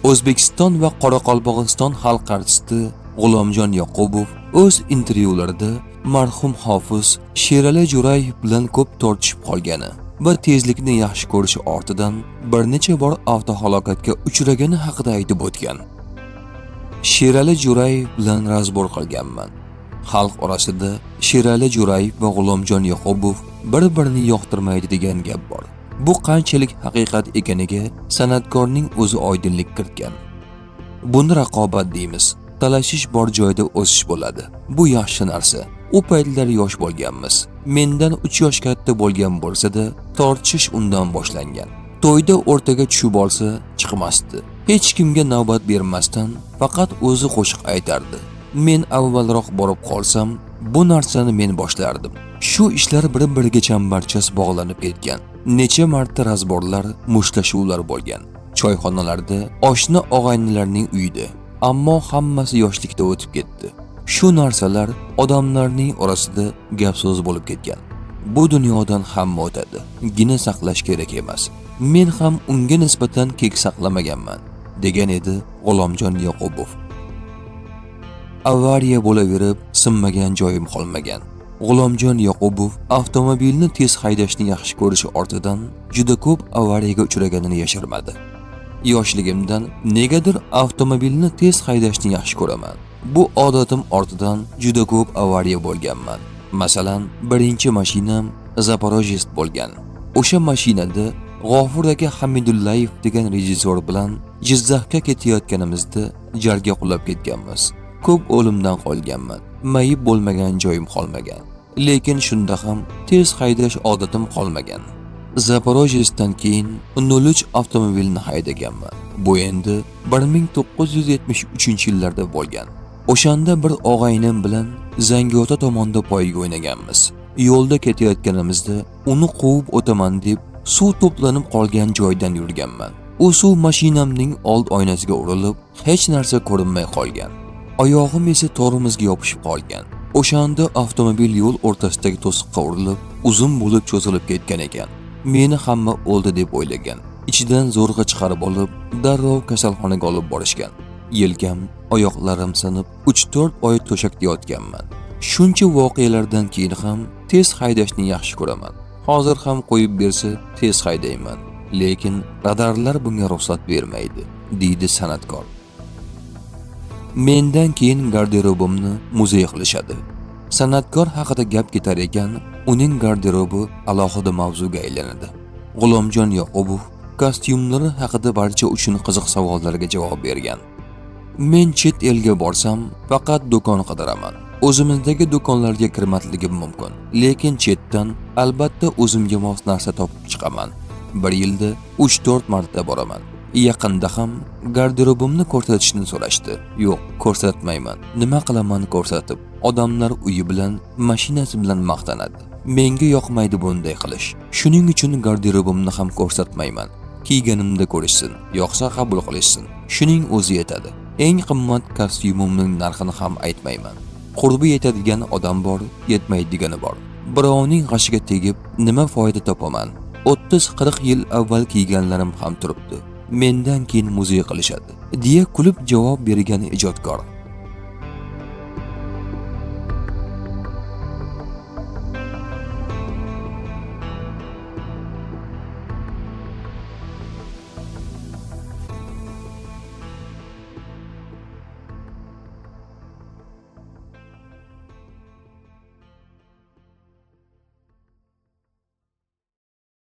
O'zbekiston va Qoraqalpog'iston xalq artisti G'ulomjon Yoqubov o'z intervyularida marhum hofiz Sherali Jo'rayev bilan ko'p tortishib qolgani va tezlikni yaxshi ko'rishi ortidan bir necha bor avtohalokatga uchragani haqida aytib o'tgan. Sherali Jo'rayev bilan razbor qilganman. Xalq orasida Sherali Jo'rayev va G'ulomjon Yoqubov bir-birini yoqtirmaydi degan gap bor. Bu qanchalik haqiqat ekaniga san'atkorning o'zi oydinlik kiritgan. Buni raqobat deymiz. Talashish bor joyda o'sish bo'ladi. Bu yaxshi narsa. U paytlar yosh bo'lganmiz. Mendan 3 yosh katta bo'lgan bo'lsa-da, tortishish undan boshlangan. To'yda o'rtaga tushib olsa, chiqmasdi. Hech kimga navbat bermasdan, faqat o'zi qo'shiq aytardi. Men avvalroq borib qolsam, bu narsani men boshlardim. Shu ishlar bir-biriga chambarchas bog'lanib ketgan. Necha marta razborlar, mushtlashuvlar bo'lgan. Choyxonalarda, oshna og'aynilarning uyida. Ammo hammasi yoshlikda o'tib ketdi. Shu narsalar odamlarning orasida gap so'z bo'lib ketgan. Bu dunyodan hamma o'tadi. Gina saqlash kerak emas. Men ham unga nisbatan kek saqlamaganman, degan edi G'ulomjon Yoqubov. Avariya bo'laverib, sinmagan joyim qolmagan. G'ulomjon Yoqubov avtomobilni tez haydashni yaxshi ko'rishi ortidan juda ko'p avariyaga uchraganini yashirmadi. Yoshligimdan negadir avtomobilni tez haydashni yaxshi ko'raman. Bu odatim ortidan juda ko'p avariya bo'lganman. Masalan, birinchi mashinam Zaporojets bo'lgan. O'sha mashinada G'ofur aka Hamidullayev degan rejissyor bilan Jizzaxga ketayotganimizda jarga qulab ketganmiz. Ko'p o'limdan qolganman. Mayib bo'lmagan joyim qolmagan. Lekin shunda ham tez haydash odatim qolmagan. Zaporojetsdan keyin 03 avtomobilni haydaganman. Bu endi 1973-yillarda bo'lgan. O'shanda bir og'aynim bilan Zangiota tomonda poyga o'ynaganmiz. Yo'lda ketayotganimizda uni quvib o'taman deb suv to'planib qolgan joydan yurganman. U suv mashinamning old oynasiga urilib, hech narsa ko'rinmay qolgan. Oyog'im esa tormozga yopishib qolgan. O'shanda avtomobil yo'l o'rtasidagi to'siqqa urilib, uzun bo'lib cho'zilib ketgan ekan. Meni hamma o'ldi deb o'ylagan. Ichidan zo'rg'a chiqarib olib, darrov kasalxonaga olib borishgan. Yelkam, oyoqlarim sinib, 3-4 oy to'shakda yotganman. Shuncha voqealardan keyin ham tez haydashni yaxshi ko'raman. Hozir ham qo'yib bersa tez haydayman. Lekin radarlar bunga ruxsat bermaydi, deydi san'atkor. Mendan keyin garderobimni muzey qilishadi. San'atkor haqida gap ketar ekan, uning garderobi alohida mavzuga aylanadi. G'ulomjon Yoqubov kostyumlari haqida barcha uchun qiziq savollarga javob bergan. Men chet elga borsam, faqat do'kon qidiraman. O'zimizdagi do'konlarga kirmasligim mumkin, lekin chetdan albatta o'zimga mos narsa topib chiqaman. Bir yilda 3-4 marta boraman. Yaqinda ham garderobimni ko'rsatishni so'rashdi. Yo'q, ko'rsatmayman. Nima qilaman ko'rsatib? Odamlar uyi bilan, mashinasi bilan maqtanadi. Menga yoqmaydi bunday qilish. Shuning uchun garderobimni ham ko'rsatmayman. Kiyganimda ko'rishsin, yoqsa qabul qilishsin. Shuning o'zi yetadi. Eng qimmat kostyumimning narxini ham aytmayman. Qurbi yetadigan odam bor, yetmaydigani bor. Birovning g'ashiga tegib nima foyda topaman? 30-40 yil avval kiyganlarim ham turibdi. Mendan keyin muzey qilishadi, deya kulib javob bergan ijodkor.